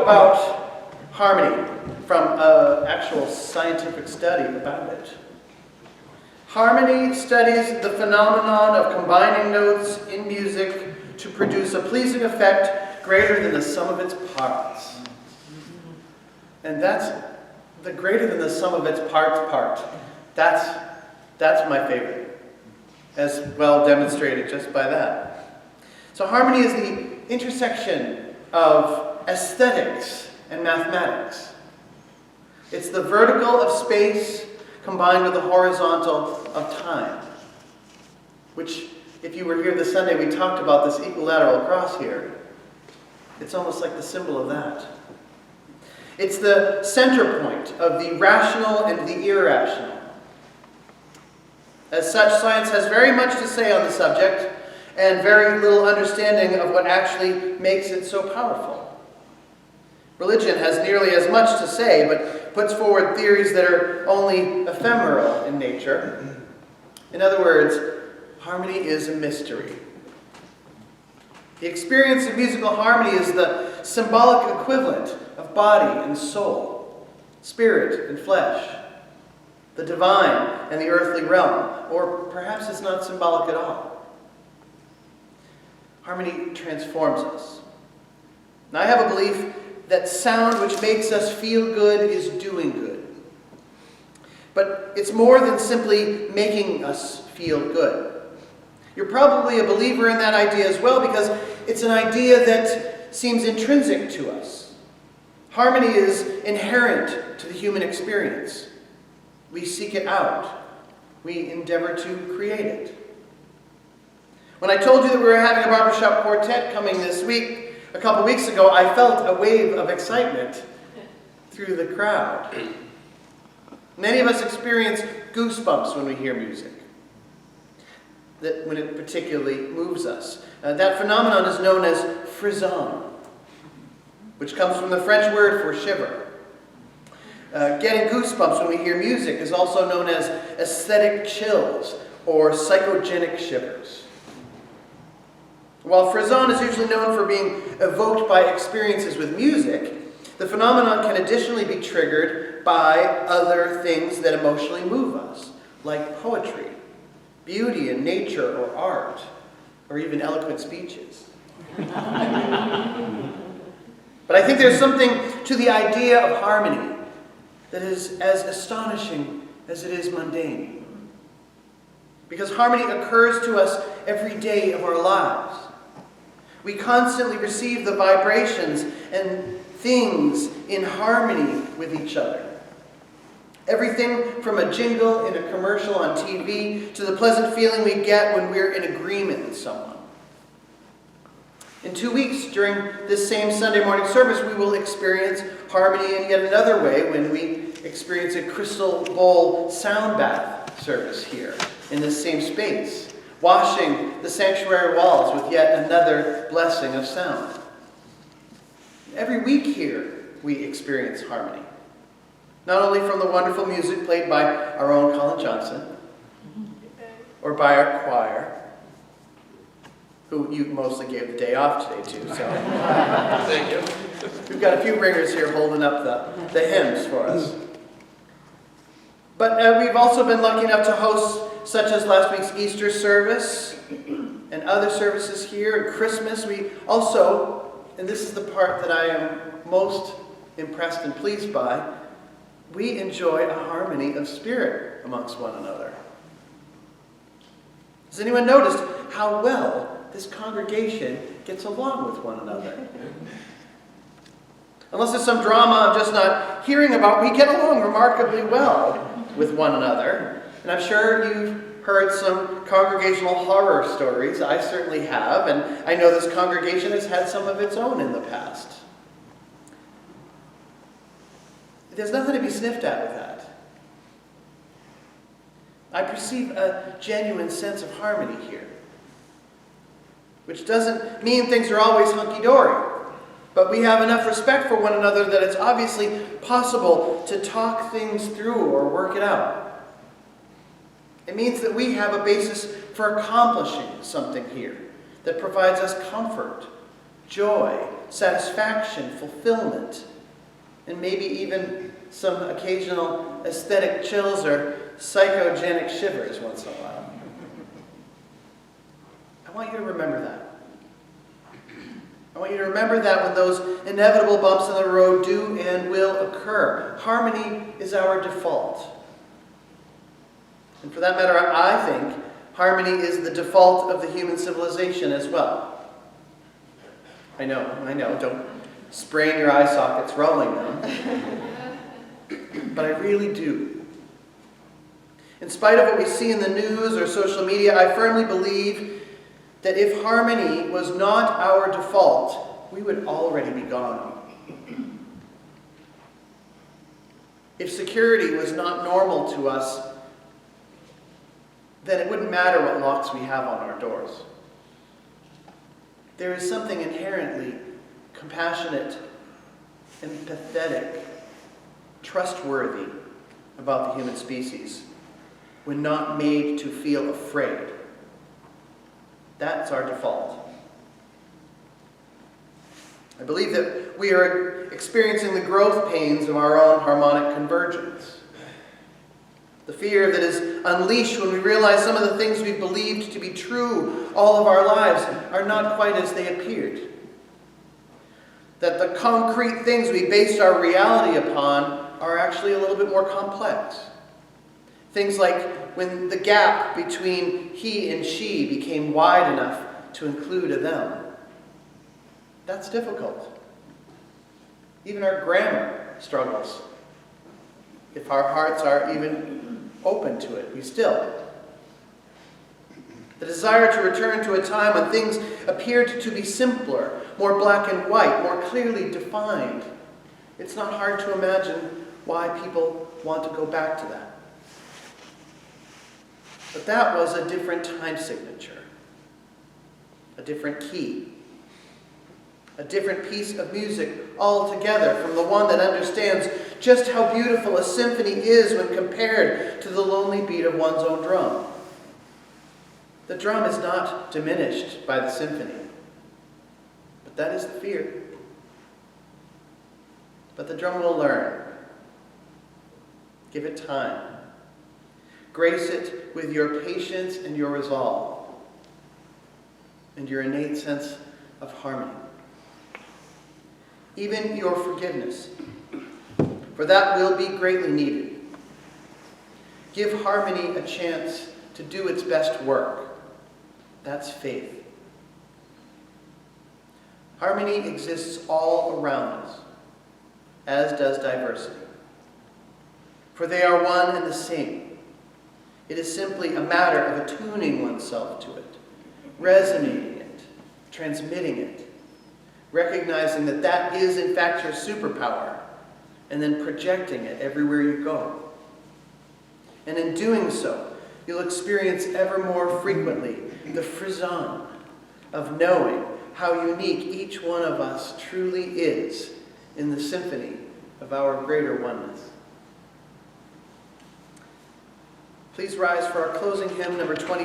about harmony from an actual scientific study about it. Harmony studies the phenomenon of combining notes in music to produce a pleasing effect greater than the sum of its parts. And that's the greater than the sum of its parts part. That's my favorite, as well demonstrated just by that. So harmony is the intersection of aesthetics and mathematics. It's the vertical of space combined with the horizontal of time, which, if you were here this Sunday, we talked about this equilateral cross here. It's almost like the symbol of that. It's the center point of the rational and the irrational. As such, science has very much to say on the subject and very little understanding of what actually makes it so powerful. Religion has nearly as much to say, but puts forward theories that are only ephemeral in nature. In other words, harmony is a mystery. The experience of musical harmony is the symbolic equivalent of body and soul, spirit and flesh, the divine and the earthly realm, or perhaps it's not symbolic at all. Harmony transforms us. Now, I have a belief that sound which makes us feel good is doing good. But it's more than simply making us feel good. You're probably a believer in that idea as well, because it's an idea that seems intrinsic to us. Harmony is inherent to the human experience. We seek it out. We endeavor to create it. When I told you that we were having a barbershop quartet coming this week, a couple weeks ago, I felt a wave of excitement through the crowd. Many of us experience goosebumps when we hear music, when it particularly moves us. That phenomenon is known as frisson, which comes from the French word for shiver. Getting goosebumps when we hear music is also known as aesthetic chills or psychogenic shivers. While frisson is usually known for being evoked by experiences with music, the phenomenon can additionally be triggered by other things that emotionally move us, like poetry, beauty in nature or art, or even eloquent speeches. But I think there's something to the idea of harmony that is as astonishing as it is mundane. Because harmony occurs to us every day of our lives. We constantly receive the vibrations and things in harmony with each other. Everything from a jingle in a commercial on TV to the pleasant feeling we get when we're in agreement with someone. In 2 weeks, during this same Sunday morning service, we will experience harmony in yet another way when we experience a crystal bowl sound bath service here in this same space, washing the sanctuary walls with yet another blessing of sound. Every week here, we experience harmony. Not only from the wonderful music played by our own Colin Johnson, or by our choir, who you mostly gave the day off today to, so thank you. We've got a few ringers here holding up the hymns for us. But we've also been lucky enough to host such as last week's Easter service and other services here, and Christmas. We also, and this is the part that I am most impressed and pleased by, we enjoy a harmony of spirit amongst one another. Has anyone noticed how well this congregation gets along with one another? Unless there's some drama I'm just not hearing about, we get along remarkably well with one another. And I'm sure you've heard some congregational horror stories. I certainly have, and I know this congregation has had some of its own in the past. There's nothing to be sniffed at with that. I perceive a genuine sense of harmony here, which doesn't mean things are always hunky-dory, but we have enough respect for one another that it's obviously possible to talk things through or work it out. It means that we have a basis for accomplishing something here that provides us comfort, joy, satisfaction, fulfillment, and maybe even some occasional aesthetic chills or psychogenic shivers once in a while. I want you to remember that. I want you to remember that when those inevitable bumps in the road do and will occur. Harmony is our default. And for that matter, I think harmony is the default of the human civilization as well. I know, don't sprain your eye sockets rolling them. But I really do. In spite of what we see in the news or social media, I firmly believe that if harmony was not our default, we would already be gone. If security was not normal to us, then it wouldn't matter what locks we have on our doors. There is something inherently compassionate, empathetic, trustworthy about the human species when not made to feel afraid. That's our default. I believe that we are experiencing the growth pains of our own harmonic convergence. The fear that is unleashed when we realize some of the things we've believed to be true all of our lives are not quite as they appeared. That the concrete things we based our reality upon are actually a little bit more complex. Things like when the gap between he and she became wide enough to include a them. That's difficult. Even our grammar struggles. If our hearts are even open to it, we still. The desire to return to a time when things appeared to be simpler, more black and white, more clearly defined. It's not hard to imagine why people want to go back to that. But that was a different time signature, a different key, a different piece of music altogether from the one that understands just how beautiful a symphony is when compared to the lonely beat of one's own drum. The drum is not diminished by the symphony, but that is the fear. But the drum will learn. Give it time. Grace it with your patience and your resolve and your innate sense of harmony. Even your forgiveness, for that will be greatly needed. Give harmony a chance to do its best work. That's faith. Harmony exists all around us, as does diversity. For they are one and the same. It is simply a matter of attuning oneself to it, resonating it, transmitting it, recognizing that that is in fact your superpower, and then projecting it everywhere you go. And in doing so, you'll experience ever more frequently the frisson of knowing how unique each one of us truly is in the symphony of our greater oneness. Please rise for our closing hymn, number 20.